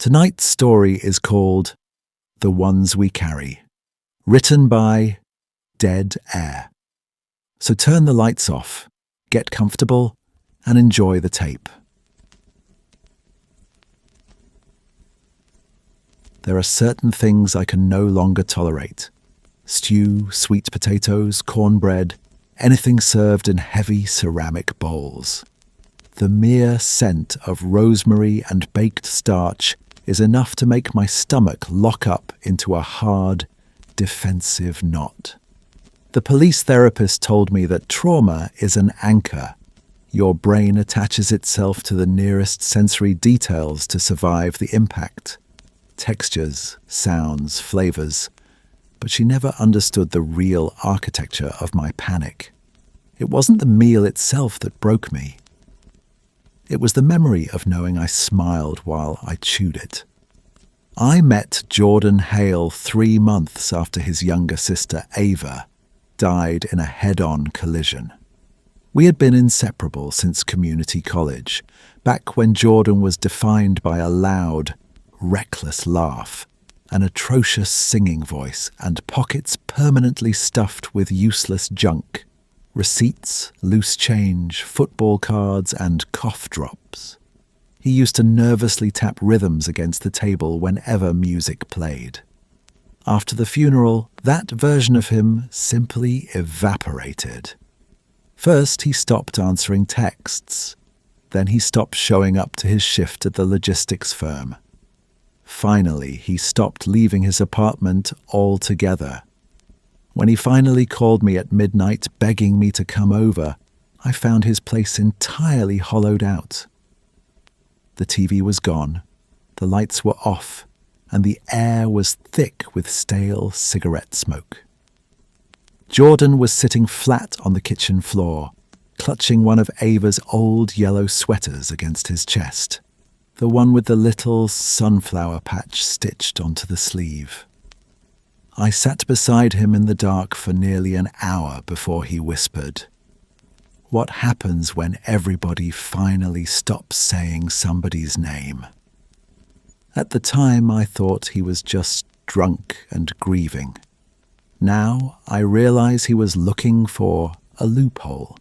Tonight's story is called The Ones We Carry, written by Dead Air. So turn the lights off, get comfortable, and enjoy the tape. There are certain things I can no longer tolerate. Stew, sweet potatoes, cornbread, anything served in heavy ceramic bowls. The mere scent of rosemary and baked starch is enough to make my stomach lock up into a hard, defensive knot. The police therapist told me that trauma is an anchor. Your brain attaches itself to the nearest sensory details to survive the impact. Textures, sounds, flavors. But she never understood the real architecture of my panic. It wasn't the meal itself that broke me. It was the memory of knowing I smiled while I chewed it. I met Jordan Hale 3 months after his younger sister, Ava, died in a head-on collision. We had been inseparable since community college, back when Jordan was defined by a loud, reckless laugh, an atrocious singing voice, and pockets permanently stuffed with useless junk. Receipts, loose change, football cards, and cough drops. He used to nervously tap rhythms against the table whenever music played. After the funeral, that version of him simply evaporated. First, he stopped answering texts. Then he stopped showing up to his shift at the logistics firm. Finally, he stopped leaving his apartment altogether. When he finally called me at midnight begging me to come over, I found his place entirely hollowed out. The TV was gone, the lights were off, and the air was thick with stale cigarette smoke. Jordan was sitting flat on the kitchen floor, clutching one of Ava's old yellow sweaters against his chest, the one with the little sunflower patch stitched onto the sleeve. I sat beside him in the dark for nearly an hour before he whispered, "What happens when everybody finally stops saying somebody's name?" At the time, I thought he was just drunk and grieving. Now, I realize he was looking for a loophole.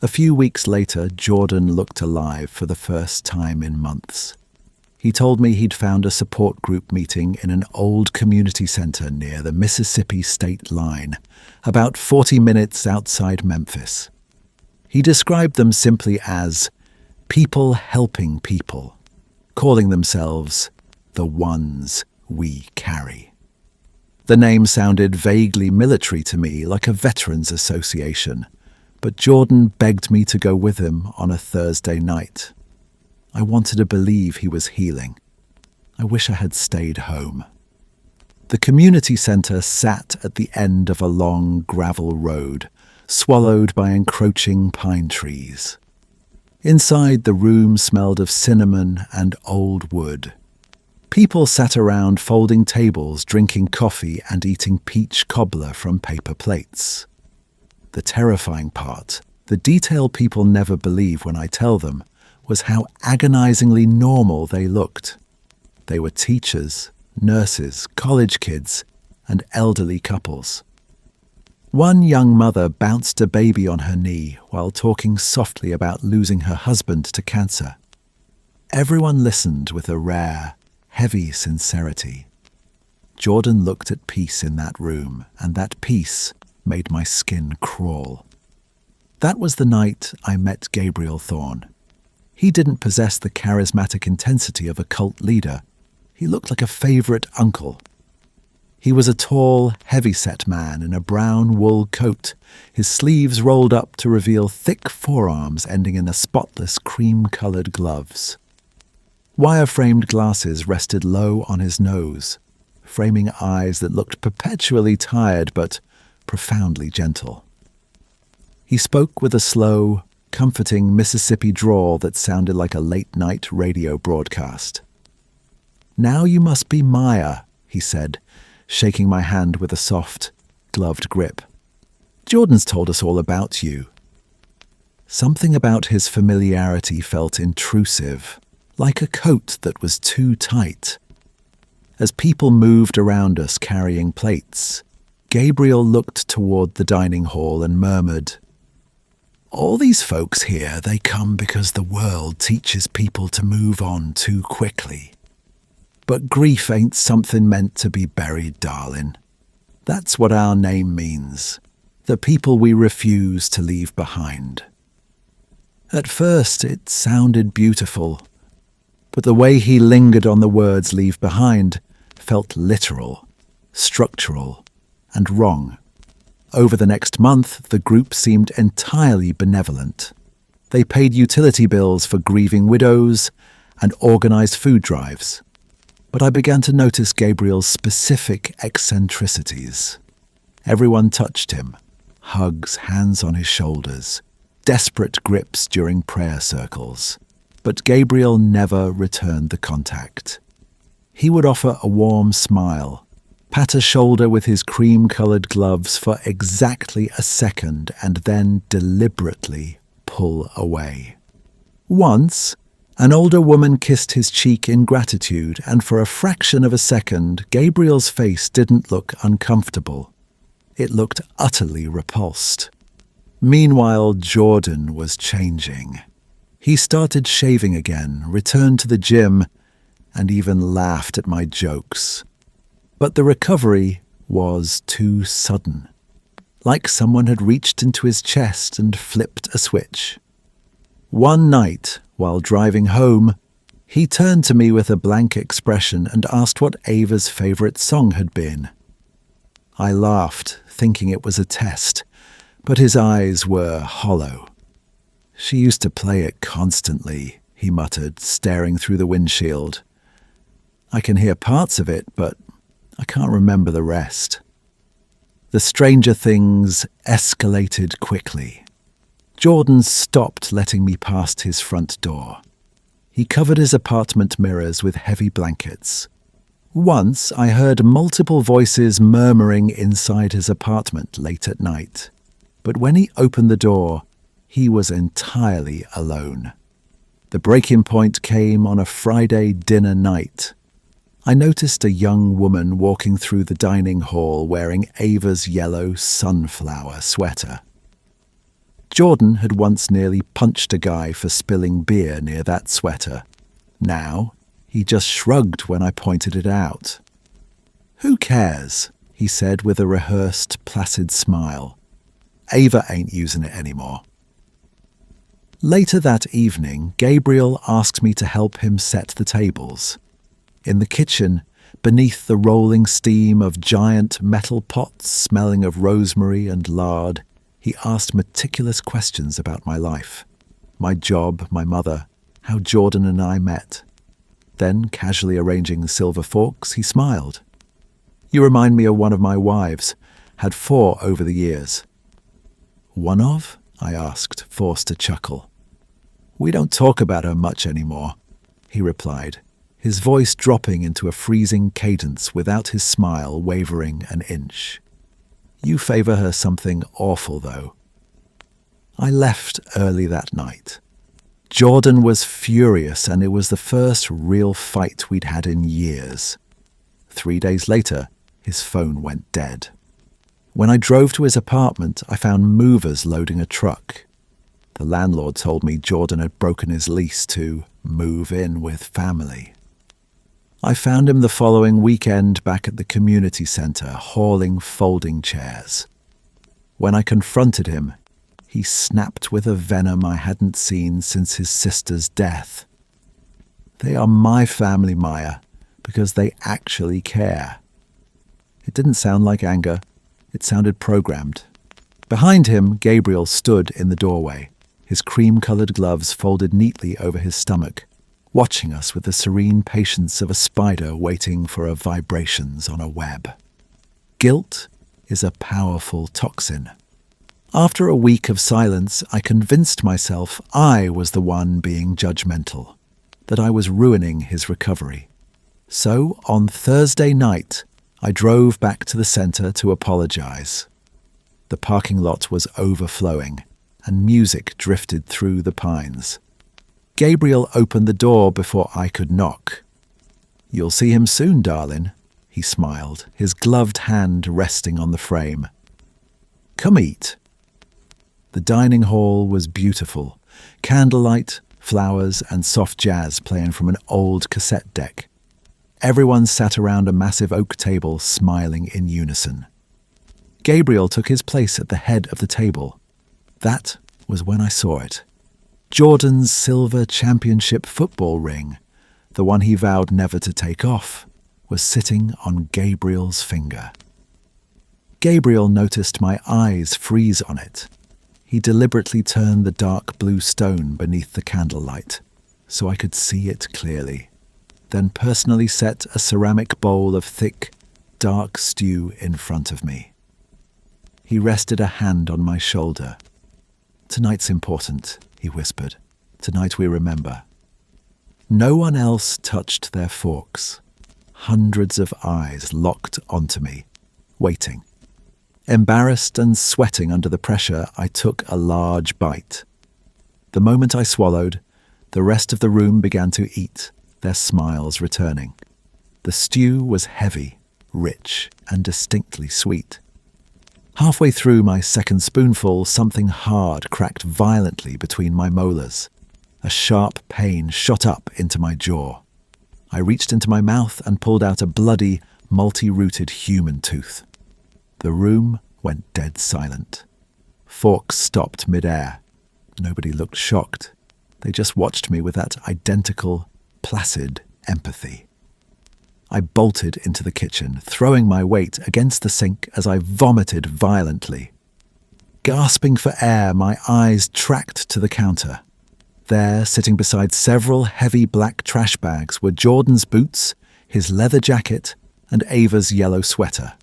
A few weeks later, Jordan looked alive for the first time in months. He told me he'd found a support group meeting in an old community center near the Mississippi state line, about 40 minutes outside Memphis. He described them simply as people helping people, calling themselves the ones we carry. The name sounded vaguely military to me, like a veterans association, but Jordan begged me to go with him on a Thursday night. I wanted to believe he was healing. I wish I had stayed home. The community center sat at the end of a long gravel road, swallowed by encroaching pine trees. Inside, the room smelled of cinnamon and old wood. People sat around folding tables, drinking coffee and eating peach cobbler from paper plates. The terrifying part, the detail people never believe when I tell them, was how agonizingly normal they looked. They were teachers, nurses, college kids, and elderly couples. One young mother bounced a baby on her knee while talking softly about losing her husband to cancer. Everyone listened with a rare, heavy sincerity. Jordan looked at peace in that room, and that peace made my skin crawl. That was the night I met Gabriel Thorne. He didn't possess the charismatic intensity of a cult leader. He looked like a favorite uncle. He was a tall, heavy-set man in a brown wool coat, his sleeves rolled up to reveal thick forearms ending in the spotless cream-colored gloves. Wire-framed glasses rested low on his nose, framing eyes that looked perpetually tired but profoundly gentle. He spoke with a slow, comforting Mississippi drawl that sounded like a late-night radio broadcast. "Now you must be Maya," he said, shaking my hand with a soft, gloved grip. "Jordan's told us all about you." Something about his familiarity felt intrusive, like a coat that was too tight. As people moved around us carrying plates, Gabriel looked toward the dining hall and murmured, "All these folks here, they come because the world teaches people to move on too quickly. But grief ain't something meant to be buried, darling. That's what our name means, the people we refuse to leave behind." At first it sounded beautiful, but the way he lingered on the words "leave behind" felt literal, structural, and wrong. Over the next month, the group seemed entirely benevolent. They paid utility bills for grieving widows and organized food drives. But I began to notice Gabriel's specific eccentricities. Everyone touched him, hugs, hands on his shoulders, desperate grips during prayer circles. But Gabriel never returned the contact. He would offer a warm smile, pat a shoulder with his cream-colored gloves for exactly a second, and then deliberately pull away. Once, an older woman kissed his cheek in gratitude, and for a fraction of a second, Gabriel's face didn't look uncomfortable. It looked utterly repulsed. Meanwhile, Jordan was changing. He started shaving again, returned to the gym, and even laughed at my jokes. But the recovery was too sudden, like someone had reached into his chest and flipped a switch. One night, while driving home, he turned to me with a blank expression and asked what Ava's favorite song had been. I laughed, thinking it was a test, but his eyes were hollow. "She used to play it constantly," he muttered, staring through the windshield. "I can hear parts of it, but I can't remember the rest." The stranger things escalated quickly. Jordan stopped letting me past his front door. He covered his apartment mirrors with heavy blankets. Once I heard multiple voices murmuring inside his apartment late at night. But when he opened the door, he was entirely alone. The breaking point came on a Friday dinner night. I noticed a young woman walking through the dining hall wearing Ava's yellow sunflower sweater. Jordan had once nearly punched a guy for spilling beer near that sweater. Now, he just shrugged when I pointed it out. "Who cares?" he said with a rehearsed, placid smile. "Ava ain't using it anymore." Later that evening, Gabriel asked me to help him set the tables. In the kitchen, beneath the rolling steam of giant metal pots smelling of rosemary and lard, he asked meticulous questions about my life, my job, my mother, how Jordan and I met. Then, casually arranging the silver forks, he smiled. "You remind me of one of my wives. Had 4 over the years." "One of?" I asked, forced to chuckle. "We don't talk about her much anymore," he replied, his voice dropping into a freezing cadence without his smile wavering an inch. "You favor her something awful, though." I left early that night. Jordan was furious, and it was the first real fight we'd had in years. 3 days later, his phone went dead. When I drove to his apartment, I found movers loading a truck. The landlord told me Jordan had broken his lease to move in with family. I found him the following weekend back at the community center, hauling folding chairs. When I confronted him, he snapped with a venom I hadn't seen since his sister's death. "They are my family, Maya, because they actually care." It didn't sound like anger. It sounded programmed. Behind him, Gabriel stood in the doorway, his cream-colored gloves folded neatly over his stomach, watching us with the serene patience of a spider waiting for a vibrations on a web. Guilt is a powerful toxin. After a week of silence, I convinced myself I was the one being judgmental, that I was ruining his recovery. So, on Thursday night, I drove back to the center to apologize. The parking lot was overflowing, and music drifted through the pines. Gabriel opened the door before I could knock. "You'll see him soon, darling," he smiled, his gloved hand resting on the frame. "Come eat." The dining hall was beautiful. Candlelight, flowers, and soft jazz playing from an old cassette deck. Everyone sat around a massive oak table, smiling in unison. Gabriel took his place at the head of the table. That was when I saw it. Jordan's silver championship football ring, the one he vowed never to take off, was sitting on Gabriel's finger. Gabriel noticed my eyes freeze on it. He deliberately turned the dark blue stone beneath the candlelight so I could see it clearly, then personally set a ceramic bowl of thick, dark stew in front of me. He rested a hand on my shoulder. "Tonight's important," he whispered. "Tonight we remember." No one else touched their forks. Hundreds of eyes locked onto me, waiting. Embarrassed and sweating under the pressure, I took a large bite. The moment I swallowed, the rest of the room began to eat, their smiles returning. The stew was heavy, rich, and distinctly sweet. Halfway through my second spoonful, something hard cracked violently between my molars. A sharp pain shot up into my jaw. I reached into my mouth and pulled out a bloody, multi-rooted human tooth. The room went dead silent. Forks stopped mid-air. Nobody looked shocked. They just watched me with that identical, placid empathy. I bolted into the kitchen, throwing my weight against the sink as I vomited violently. Gasping for air, my eyes tracked to the counter. There, sitting beside several heavy black trash bags, were Jordan's boots, his leather jacket, and Ava's yellow sweater,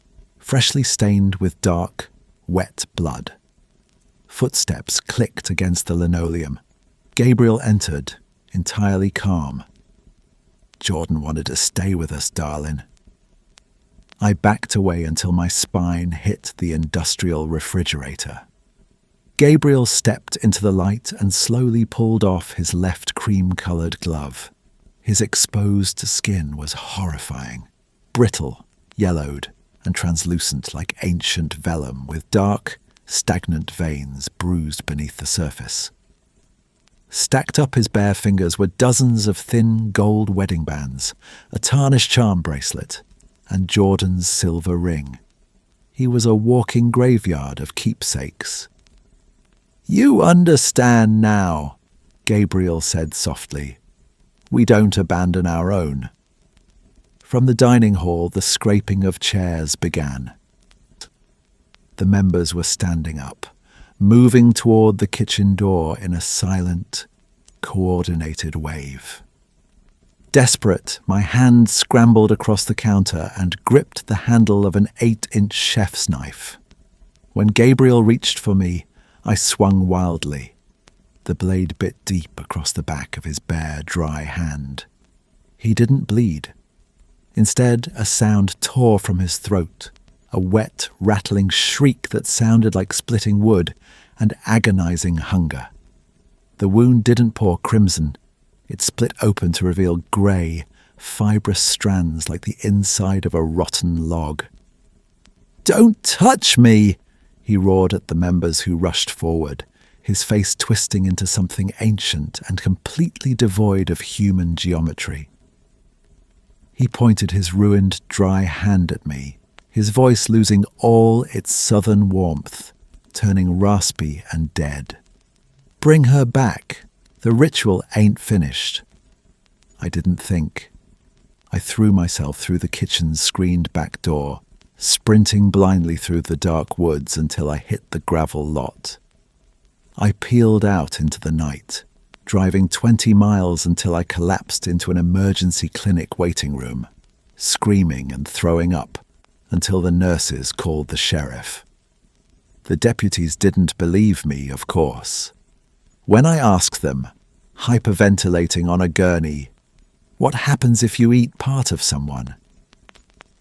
freshly stained with dark, wet blood. Footsteps clicked against the linoleum. Gabriel entered, entirely calm. "Jordan wanted to stay with us, darling." I backed away until my spine hit the industrial refrigerator. Gabriel stepped into the light and slowly pulled off his left cream-colored glove. His exposed skin was horrifying, brittle, yellowed, and translucent like ancient vellum with dark, stagnant veins bruised beneath the surface. Stacked up his bare fingers were dozens of thin gold wedding bands, a tarnished charm bracelet, and Jordan's silver ring. He was a walking graveyard of keepsakes. "You understand now," Gabriel said softly. "We don't abandon our own." From the dining hall, the scraping of chairs began. The members were standing up, moving toward the kitchen door in a silent, coordinated wave. Desperate, my hand scrambled across the counter and gripped the handle of an 8-inch chef's knife. When Gabriel reached for me, I swung wildly. The blade bit deep across the back of his bare, dry hand. He didn't bleed. Instead, a sound tore from his throat, a wet, rattling shriek that sounded like splitting wood and agonizing hunger. The wound didn't pour crimson. It split open to reveal grey, fibrous strands like the inside of a rotten log. "Don't touch me!" he roared at the members who rushed forward, his face twisting into something ancient and completely devoid of human geometry. He pointed his ruined, dry hand at me, his voice losing all its southern warmth, turning raspy and dead. "Bring her back. The ritual ain't finished." I didn't think. I threw myself through the kitchen's screened back door, sprinting blindly through the dark woods until I hit the gravel lot. I peeled out into the night, driving 20 miles until I collapsed into an emergency clinic waiting room, screaming and throwing up until the nurses called the sheriff. The deputies didn't believe me, of course. When I asked them, hyperventilating on a gurney, what happens if you eat part of someone?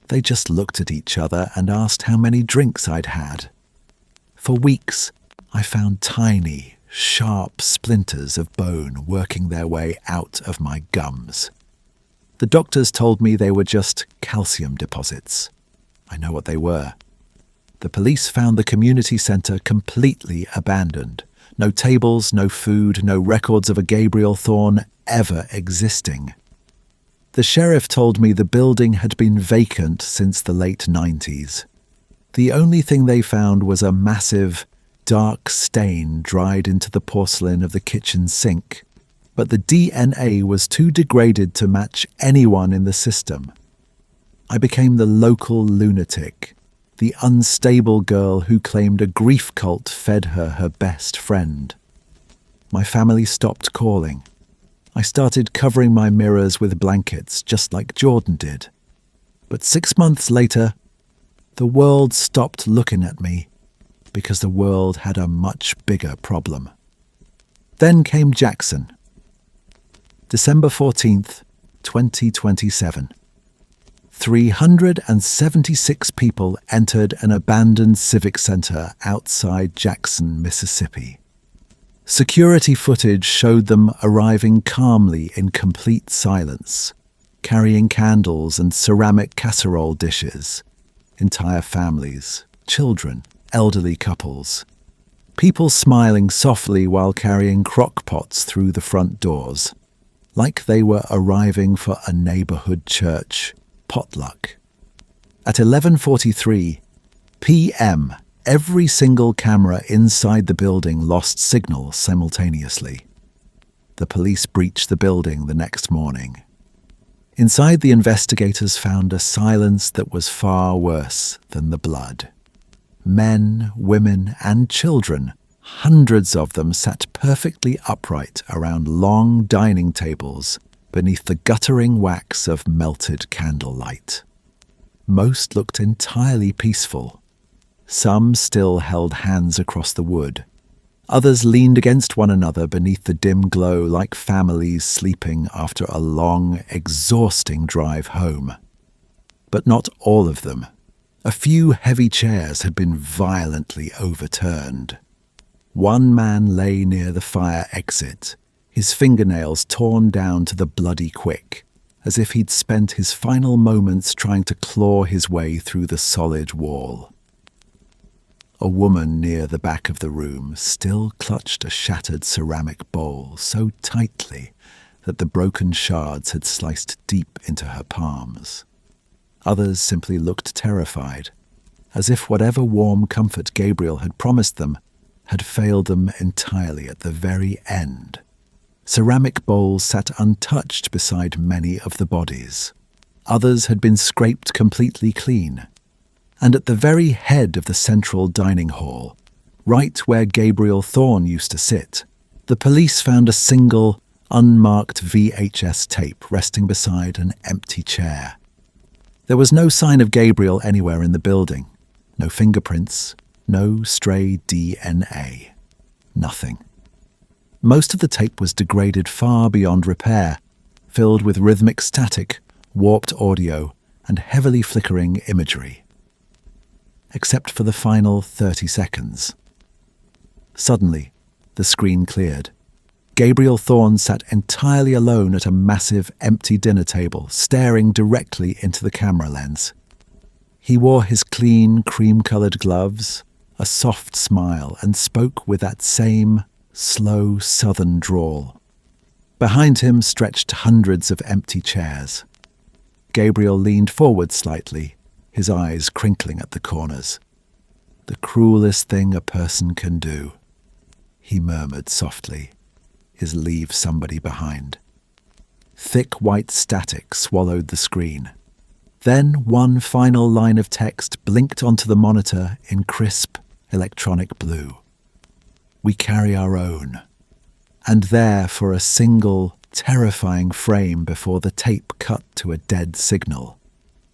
They just looked at each other and asked how many drinks I'd had. For weeks, I found tiny, sharp splinters of bone working their way out of my gums. The doctors told me they were just calcium deposits. I know what they were. The police found the community centre completely abandoned. No tables, no food, no records of a Gabriel Thorne ever existing. The sheriff told me the building had been vacant since the late 90s. The only thing they found was a massive, dark stain dried into the porcelain of the kitchen sink, but the DNA was too degraded to match anyone in the system. I became the local lunatic, the unstable girl who claimed a grief cult fed her best friend. My family stopped calling. I started covering my mirrors with blankets, just like Jordan did. But 6 months later, the world stopped looking at me because the world had a much bigger problem. Then came Jackson. December 14th, 2027. 376 people entered an abandoned civic center outside Jackson, Mississippi. Security footage showed them arriving calmly in complete silence, carrying candles and ceramic casserole dishes. Entire families, children, elderly couples. People smiling softly while carrying crock pots through the front doors, like they were arriving for a neighborhood church potluck. At 11:43 p.m., every single camera inside the building lost signal simultaneously. The police breached the building the next morning. Inside, the investigators found a silence that was far worse than the blood. Men, women, and children, hundreds of them, sat perfectly upright around long dining tables beneath the guttering wax of melted candlelight. Most looked entirely peaceful. Some still held hands across the wood. Others leaned against one another beneath the dim glow like families sleeping after a long, exhausting drive home. But not all of them. A few heavy chairs had been violently overturned. One man lay near the fire exit, his fingernails torn down to the bloody quick, as if he'd spent his final moments trying to claw his way through the solid wall. A woman near the back of the room still clutched a shattered ceramic bowl so tightly that the broken shards had sliced deep into her palms. Others simply looked terrified, as if whatever warm comfort Gabriel had promised them had failed them entirely at the very end. Ceramic bowls sat untouched beside many of the bodies. Others had been scraped completely clean. And at the very head of the central dining hall, right where Gabriel Thorne used to sit, the police found a single, unmarked VHS tape resting beside an empty chair. There was no sign of Gabriel anywhere in the building. No fingerprints, no stray DNA. Nothing. Most of the tape was degraded far beyond repair, filled with rhythmic static, warped audio, and heavily flickering imagery. Except for the final 30 seconds. Suddenly, the screen cleared. Gabriel Thorne sat entirely alone at a massive, empty dinner table, staring directly into the camera lens. He wore his clean, cream-colored gloves, a soft smile, and spoke with that same slow southern drawl. Behind him stretched hundreds of empty chairs. Gabriel leaned forward slightly, his eyes crinkling at the corners. "The cruelest thing a person can do," he murmured softly, "is leave somebody behind." Thick white static swallowed the screen. Then one final line of text blinked onto the monitor in crisp, electronic blue. "We carry our own." And there, for a single, terrifying frame before the tape cut to a dead signal,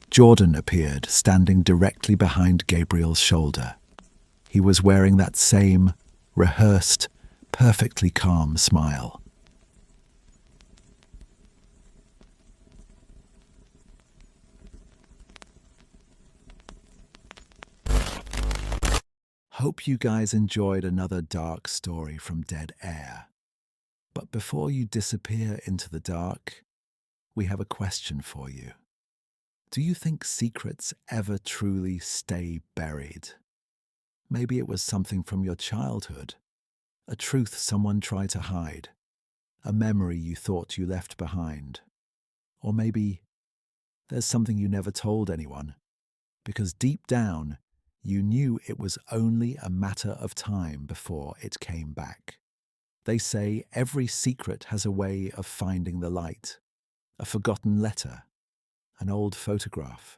Jordan appeared, standing directly behind Gabriel's shoulder. He was wearing that same, rehearsed, perfectly calm smile. hope you guys enjoyed another dark story from Dead Air. But before you disappear into the dark, we have a question for you. Do you think secrets ever truly stay buried? Maybe it was something from your childhood, a truth someone tried to hide, a memory you thought you left behind. Or maybe there's something you never told anyone, because deep down, you knew it was only a matter of time before it came back. They say every secret has a way of finding the light, a forgotten letter, an old photograph,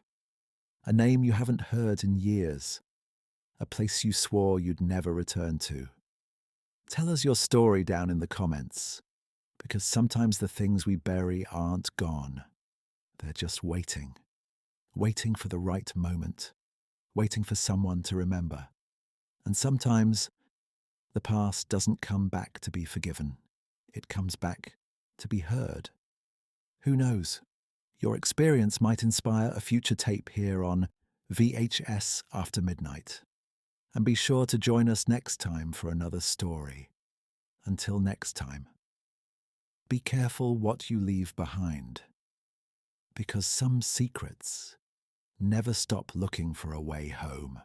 a name you haven't heard in years, a place you swore you'd never return to. Tell us your story down in the comments, because sometimes the things we bury aren't gone. They're just waiting for the right moment, waiting for someone to remember. And sometimes the past doesn't come back to be forgiven. It comes back to be heard. Who knows? Your experience might inspire a future tape here on VHS After Midnight. And be sure to join us next time for another story. Until next time, be careful what you leave behind, because some secrets never stop looking for a way home.